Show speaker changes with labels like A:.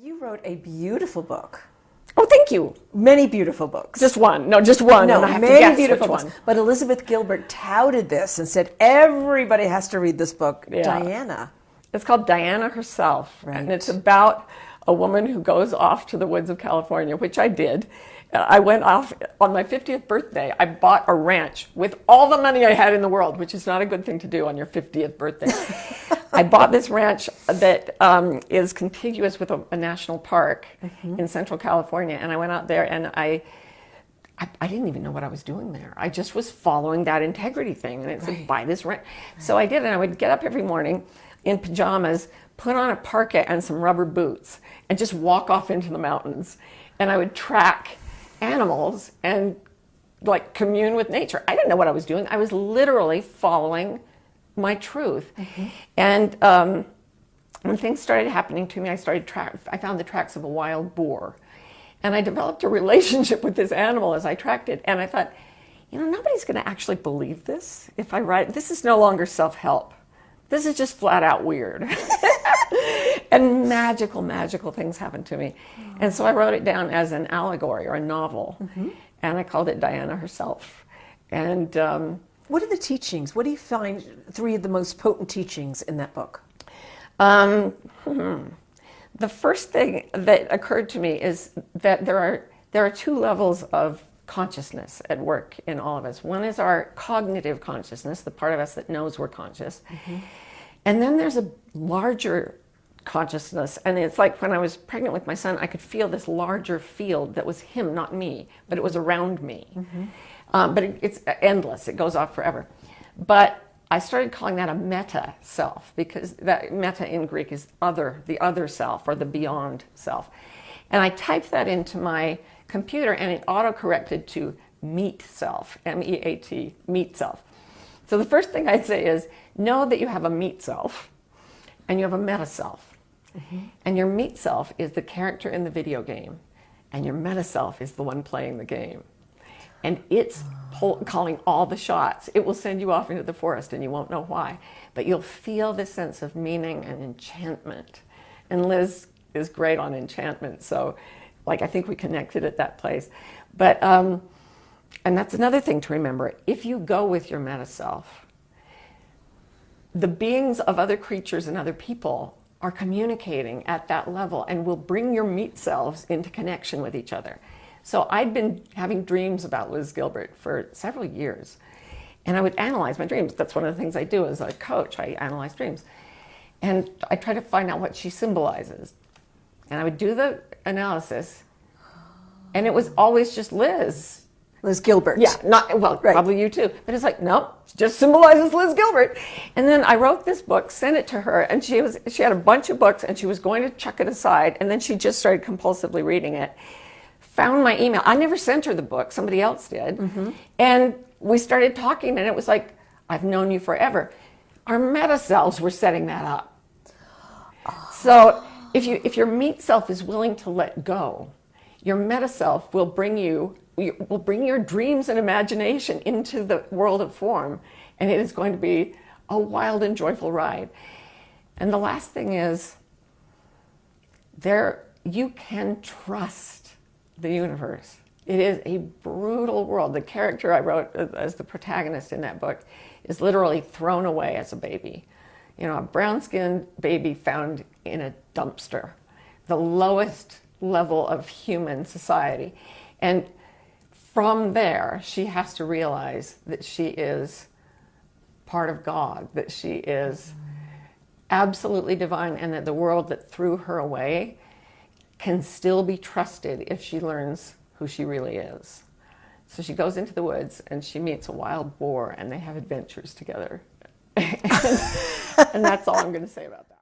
A: You wrote a beautiful book.
B: Oh, thank you.
A: Many beautiful books.
B: Just one. No, just one.
A: No,
B: and I have to
A: many
B: guess
A: beautiful
B: which
A: books.
B: one.
A: But Elizabeth Gilbert touted this and said everybody has to read this book,
B: Yeah.
A: Diana.
B: It's called Diana Herself.
A: Right.
B: And it's about a woman who goes off to the woods of California, which I did. I went off on my 50th birthday. I bought a ranch with all the money I had in the world, which is not a good thing to do on your 50th birthday. I bought this ranch that is contiguous with a national park in Central California. And I went out there and I didn't even know what I was doing there. I just was following that integrity thing. And it said, buy this ranch. So I did. And I would get up every morning in pajamas, put on a parka and some rubber boots, and just walk off into the mountains. And I would track animals and like commune with nature. I didn't know what I was doing. I was literally following my truth. And when things started happening to me, I found the tracks of a wild boar. And I developed a relationship with this animal as I tracked it. And I thought, you know, nobody's going to actually believe this if I write. This is no longer self-help. This is just flat out weird. And magical things happened to me. And so I wrote it down as an allegory or a novel. And I called it Diana Herself. And
A: what are the teachings? What do you find three of the most potent teachings in that book?
B: The first thing that occurred to me is that there are two levels of consciousness at work in all of us. One is our cognitive consciousness, the part of us that knows we're conscious. And then there's a larger consciousness. And it's like when I was pregnant with my son, I could feel this larger field that was him, not me, but it was around me. But it's endless. It goes off forever. But I started calling that a meta self, because that meta in Greek is other, the other self or the beyond self. And I typed that into my computer and it auto-corrected to meet self, M-E-A-T, meet self. So the first thing I'd say is know that you have a meet self and you have a meta self. And your meet self is the character in the video game and your meta self is the one playing the game. And it's calling all the shots. It will send you off into the forest and you won't know why. But you'll feel this sense of meaning and enchantment. And Liz is great on enchantment. So like, I think we connected at that place. But, and that's another thing to remember. If you go with your meta self, the beings of other creatures and other people are communicating at that level and will bring your meet selves into connection with each other. So I'd been having dreams about Liz Gilbert for several years, and I would analyze my dreams. That's one of the things I do as a coach. I analyze dreams. And I try to find out what she symbolizes. And I would do the analysis, and it was always just Liz.
A: Liz Gilbert.
B: Yeah, probably you too. But it's like, nope, it just symbolizes Liz Gilbert. And then I wrote this book, sent it to her, and she had a bunch of books, and she was going to chuck it aside, and then she just started compulsively reading it. Found my email. I never sent her the book, somebody else did. And we started talking, and it was like, I've known you forever. Our meta selves were setting that up. So if your meet self is willing to let go, your meta self will bring your dreams and imagination into the world of form, and it is going to be a wild and joyful ride. And the last thing is, you can trust the universe. It is a brutal world. The character I wrote as the protagonist in that book is literally thrown away as a baby. You know, a brown-skinned baby found in a dumpster, the lowest level of human society. And from there, she has to realize that she is part of God, that she is absolutely divine, and that the world that threw her away can still be trusted if she learns who she really is. So she goes into the woods and she meets a wild boar and they have adventures together. And that's all I'm going to say about that.